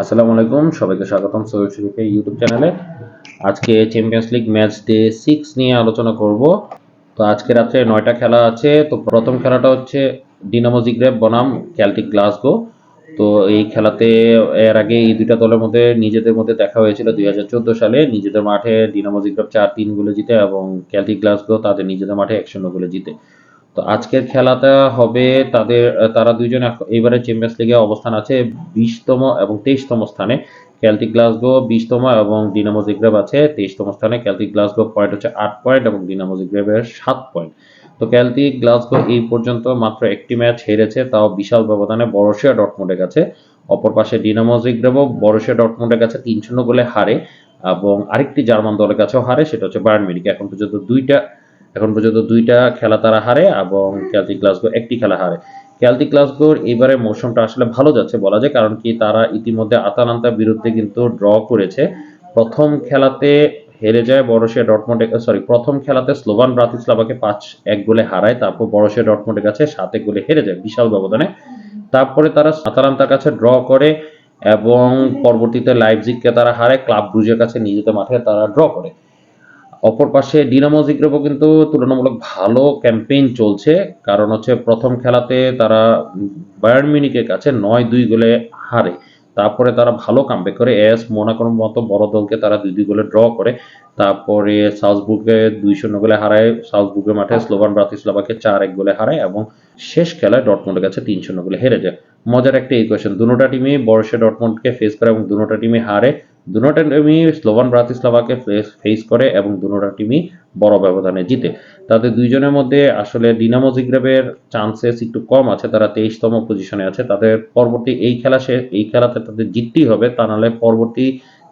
আসসালামু আলাইকুম, সবাইকে স্বাগতম সৈয়দ শরীফের ইউটিউব চ্যানেলে। আজকে চ্যাম্পিয়ন্স লিগ ম্যাচ ডে 6 নিয়ে আলোচনা করব। তো আজকে রাত্রে 9টা খেলা আছে। তো প্রথম খেলাটা হচ্ছে ডিনামো জিগ্রেব বনাম কেল্টিক গ্লাসগো। তো এই খেলাতে এর আগে এই দুইটা দলের মধ্যে নিজেদের মধ্যে দেখা হয়েছিল 2014 সালে। নিজেদের মাঠে ডিনামো জিগ্রেব 4-3 গোলে জিতে এবং কেল্টিক গ্লাসগো তাদের নিজেদের মাঠে 1-0 গোলে জিতে। তো আজকের খেলাটা হবে তারা দুইজন এইবারে চ্যাম্পিয়ন্স লিগে অবস্থান আছে 20তম এবং 23তম স্থানে। কেল্টিক গ্লাসগো 20তম এবং ডিনামো জিগ্রেব আছে 23তম স্থানে। কেল্টিক গ্লাসগো পয়েন্ট হচ্ছে 8 পয়েন্ট এবং ডিনামো জিগ্রেবের 7 পয়েন্ট। তো কেল্টিক গ্লাসগো এই পর্যন্ত মাত্র একটি ম্যাচ হেরেছে, তাও বিশাল ব্যবধানে বরুসিয়া ডর্টমুন্ডের কাছে। অপর পাশে ডিনামো জিগ্রেবও বরুসিয়া ডর্টমুন্ডের কাছে 3-0 গোলে হারে এবং আরেকটি জার্মান দলের কাছেও হারে, সেটা হচ্ছে বায়ার্ন মিউনিখ। এখন পর্যন্ত দুইটা খেলা তারা হারে এবং কেল্টিক গ্লাসগো একটি খেলা হারে। কেল্টিক গ্লাসগোর এবারে মৌসুমটা আসলে ভালো যাচ্ছে বলা যায়, কারণ কি তারা ইতিমধ্যে আতালান্তার বিরুদ্ধে কিন্তু ড্র করেছে। প্রথম খেলাতে হেরে যায় বরুসিয়া ডর্টমুন্ডে, প্রথম খেলাতে স্লোভান ব্রাতিস্লাভাকে 5-1 গোলে হারায়, তারপর বরুসিয়া ডর্টমুন্ডের কাছে 7-1 গোলে হেরে যায় বিশাল ব্যবধানে। তারপরে তারা আতালান্তার কাছে ড্র করে এবং পরবর্তীতে লাইপজিগকে তারা হারায়, ক্লাব ব্রুজের কাছে নিজেদের মাঠে তারা ড্র করে। অপর পাশে ডিনামো জিগ্রেবও কিন্তু তুলনামূলক ভালো ক্যাম্পেইন চলছে, কারণ হচ্ছে প্রথম খেলাতে তারা বায়ার্ন মিউনিখের কাছে 9-2 গোলে হারে। তারপরে তারা ভালো কামব্যাক করে এস মোনাকোর মতো বড় দলকে তারা 2-2 গোলে ড্র করে। তারপরে সালজবুর্গে 2-0 গোলে হারায়, সালজবুর্গের মাঠে স্লোভান ব্রাতিস্লাভাকে 4-1 গোলে হারায় এবং শেষ খেলায় ডর্টমুন্ডের কাছে 3-0 গোলে হেরে যায়। মজার একটা ইকুয়েশন, দুটোটা টিমই বরুসিয়া ডর্টমুন্ডকে ফেস করে এবং দুটোটা টিমই হারে। দুটোটা টিমই স্লোভান ব্রাতিস্লাভাকে ফেস করে এবং দুটোটা টিমই বড় ব্যবধানে জিতে। তাদের দুইজনের মধ্যে আসলে ডিনামো জিগ্রেবের চান্সেস একটু কম আছে, তারা 23তম পজিশনে আছে। তাদের পরবর্তী এই খেলাতে তাদের জিততেই হবে, তা নাহলে পরবর্তী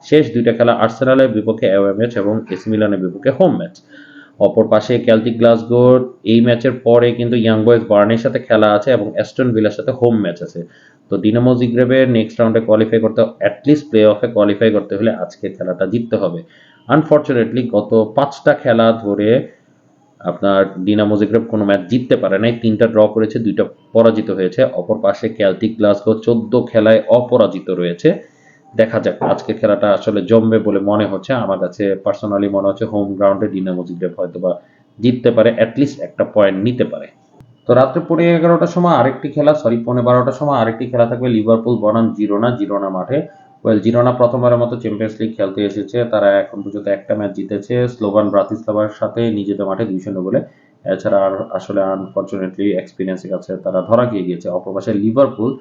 শেষ দুইটা খেলা আর্সেনালের বিপক্ষে অ্যাওয়ে ম্যাচ এবং এসি মিলানের বিপক্ষে হোম ম্যাচ। অপর পাশে কেল্টিক গ্লাসগোর এই ম্যাচের পরে কিন্তু ইয়াং বয়েজ বার্নের সাথে খেলা আছে এবং অ্যাস্টন ভিলার সাথে হোম ম্যাচ আছে। তো ডিনামো জিগ্রেবের নেক্সট রাউন্ডে কোয়ালিফাই করতে, অ্যাটলিস্ট প্লে অফে কোয়ালিফাই করতে হলে আজকের খেলাটা জিততে হবে। আনফর্চুনেটলি গত 5টা খেলা ধরে আপনার ডিনামো জিগ্রেব কোনো ম্যাচ জিততে পারে নাই, 3টা ড্র করেছে, 2টা পরাজিত হয়েছে। অপর পাশে কেল্টিক গ্লাসগো 14 খেলায় অপরাজিত রয়েছে। দেখা যাক আজকে খেলাটা আসলে জমবে বলে মনে হচ্ছে। আমার কাছে পার্সোনালি মনে হচ্ছে হোম গ্রাউন্ডে ডিনামো জিগ্রেব হয়তো বা জিততে পারে, অ্যাটলিস্ট একটা পয়েন্ট নিতে পারে। তো রাত্রে 11:30টার সময় আরেকটি খেলা, 12:15টার সময় আরেকটি খেলা থাকবে লিভারপুল বনাম জিরোনা মাঠে। জিরোনা প্রথমবারের মতো চ্যাম্পিয়ন্স লিগ খেলতে এসেছে, তারা এখন পর্যন্ত একটা ম্যাচ জিতেছে স্লোভান ব্রাতিস্লাভার সাথে নিজেদের মাঠে 2-0 গোলে। এছাড়া আর আসলে আনফর্চুনেটলি এক্সপিরিয়েন্সের কাছে তারা ধরা খেয়ে গিয়েছে। অপরপাশে লিভারপুল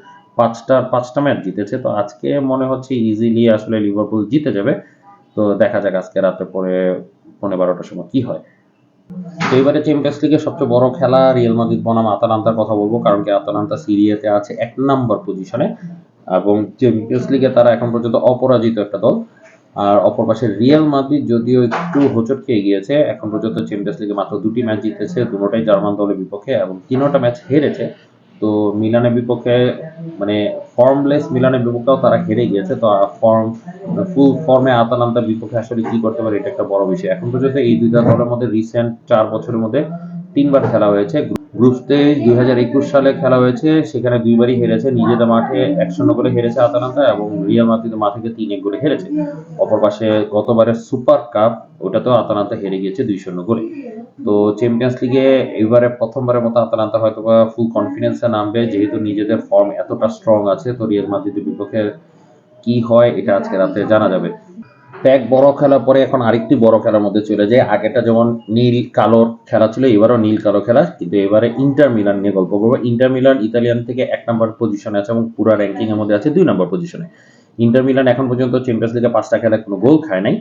পাঁচটা ম্যাচ জিতেছে, তো আজকে মনে হচ্ছে ইজিলি আসলে লিভারপুল জিতে যাবে। তো দেখা যাক আজকে রাতে 12:15টার সময় কি হয়। তো এবারে চ্যাম্পিয়ন্স লিগের সবচেয়ে বড় খেলা রিয়াল মাদ্রিদ বনাম আতালান্তার কথা বলবো, কারণ কি আতালান্তা সিরিয়াতে আছে 1 নম্বর পজিশনে এবং চ্যাম্পিয়ন্স লিগে তারা এখন পর্যন্ত অপরাজিত একটা দল। আর অপর পাশে রিয়াল মাদ্রিদ যদিও একটু হোঁচট খেয়ে গিয়েছে, এখন পর্যন্ত চ্যাম্পিয়ন্স লিগে মাত্র 2টি ম্যাচ জিতেছে, দুটোটাই জার্মান দলের বিপক্ষে এবং 3টা ম্যাচ হেরেছে। তো মিলানের বিপক্ষে মানে ফর্মলেস মিলানের বিপক্ষেও তারা হেরে গিয়েছে। তো ফুল ফর্মে আতালান্তার বিপক্ষে আসলে কি করতে পারে, এটা একটা বড় বিষয়। এখন পর্যন্ত এই দুইটা দলের মধ্যে রিসেন্ট 4 বছরের মধ্যে 3বার খেলা হয়েছে। গ্রুপ স্টেজ 2021 সালে খেলা হয়েছে, সেখানে 2বারই হেরেছে, নিজেদের মাঠে 1-0 গোলে হেরেছে আতালান্তা এবং রিয়াল মাদ্রিদের মাঠে 3-1 গোলে হেরেছে। অপর পাশে গতবারের সুপার কাপ, ওটাতেও আতালান্তা হেরে গিয়েছে 2-0 গোলে। তো চ্যাম্পিয়ন্স লিগে এবারে প্রথমবারের মতো আতালান্তা হয়তো বা ফুল কনফিডেন্সে নামবে, যেহেতু নিজেদের ফর্ম এতটা স্ট্রং আছে। তো রিয়াল মাদ্রিদের বিপক্ষে কি হয় এটা আজকে রাতে জানা যাবে। এক বড় খেলা পরে এখন আরেকটি বড় খেলার মধ্যে চলে যায়। আগেটা যেমন নীল কালোর খেলা ছিল, এবারও নীল কালো খেলা, কিন্তু এবারে ইন্টার মিলান নিয়ে গল্প করবো। ইন্টার মিলান ইতালিয়ান থেকে 1 নম্বর পজিশনে আছে এবং পুরো র্যাঙ্কিং এর মধ্যে আছে 2 নম্বর পজিশনে। ইন্টার মিলান এখন পর্যন্ত চ্যাম্পিয়ন্স লিগে 5টা খেলায় কোনো গোল খায় নাই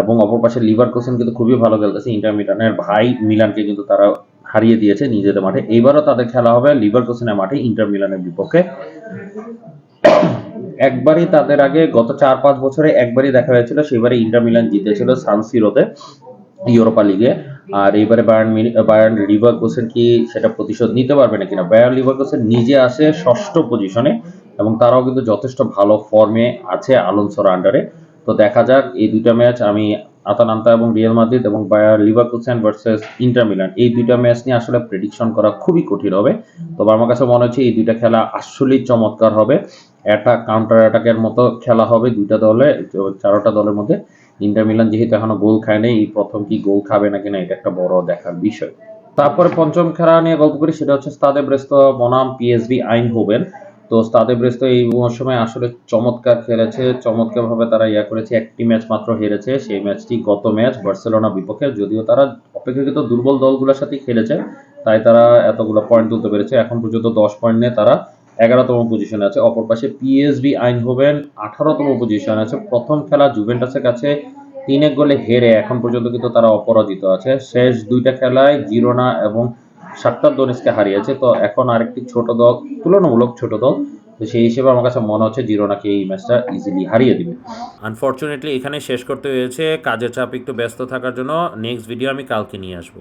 এবং অপর পাশে লিভারকুসেন কিন্তু খুবই ভালো খেলতেছে। ইন্টার মিলানের ভাই মিলানকে কিন্তু তারা হারিয়ে দিয়েছে নিজেদের মাঠে। এবারও তাদের খেলা হবে লিভারকুসেনের মাঠে ইন্টার মিলানের বিপক্ষে। একবারই তাদের আগে গত 4-5 বছরে একবারই দেখা হয়েছিল, সেবারে ইন্টার মিলান জিতেছিল সান সিরোতে ইউরোপা লিগে। আর এইবারে বায়ার্ন লিভারকুসেন কি সেটা প্রতিশোধ নিতে পারবে না কিনা। বায়ার্ন লিভারকুসেন নিজে আসে 6ষ্ঠ পজিশনে এবং তারাও কিন্তু যথেষ্ট ভালো ফর্মে আছে আলোনসোর আন্ডারে। তো দেখা যাক এই দুইটা ম্যাচ আমি আতালান্তা এবং রিয়াল মাদ্রিদ এবং Bayer Leverkusen versus Inter Milan, এই দুইটা ম্যাচ নিয়ে আসলে প্রেডিকশন করা খুবই কঠিন হবে। তবে আমার কাছে মনে হচ্ছে এই দুইটা খেলা আসলেই চমৎকার হবে। অ্যাটাক কাউন্টার অ্যাটাকের মতো খেলা হবে দুইটা দলে, চারোটা দলের মধ্যে। ইন্টার মিলান যেহেতু এখনো গোল খায়নি, এই প্রথম কি গোল খাবে নাকি না এটা একটা বড় দেখার বিষয়। তারপরে পঞ্চম খেলা নিয়ে গল্প করি, সেটা হচ্ছে স্তাদে ব্রেস্ত বনাম পিএসভি আইনহোভেন। তো স্তাদে ব্রেস্ত এই মৌসুমে আসলে চমৎকার খেলেছে, চমৎকারভাবে তারা করেছে। একটি ম্যাচ মাত্র হেরেছে, সেই ম্যাচটি গত ম্যাচ বার্সেলোনা বিপক্ষে। যদিও তারা অপেক্ষাকৃত দুর্বল দলগুলোর সাথে খেলেছে, তাই তারা এতগুলো পয়েন্ট তুলতে পেরেছে। এখন পর্যন্ত 10 পয়েন্ট নিয়ে তারা 11তম পজিশনে আছে। অপর পাশে পিএসভি আইনহোভেন 18তম পজিশনে আছে। প্রথম খেলা জুভেন্টাসের কাছে 3-1 গোলে হেরে এখন পর্যন্ত কিন্তু তারা অপরাজিত আছে। শেষ দুইটা খেলায় জিরোনা এবং শাখতার দোনেস্কে হারিয়েছে। তো এখন আরেকটি ছোট দল, তুলনামূলক ছোট দল, তো সেই হিসেবে আমার কাছে মনে হচ্ছে জিরোনাকে এই ম্যাচটা ইজিলি হারিয়ে দিবে। আনফরচুনেটলি এখানে শেষ করতে হয়েছে, কাজের চাপ একটু ব্যস্ত থাকার জন্য। নেক্সট ভিডিও আমি কালকে নিয়ে আসবো।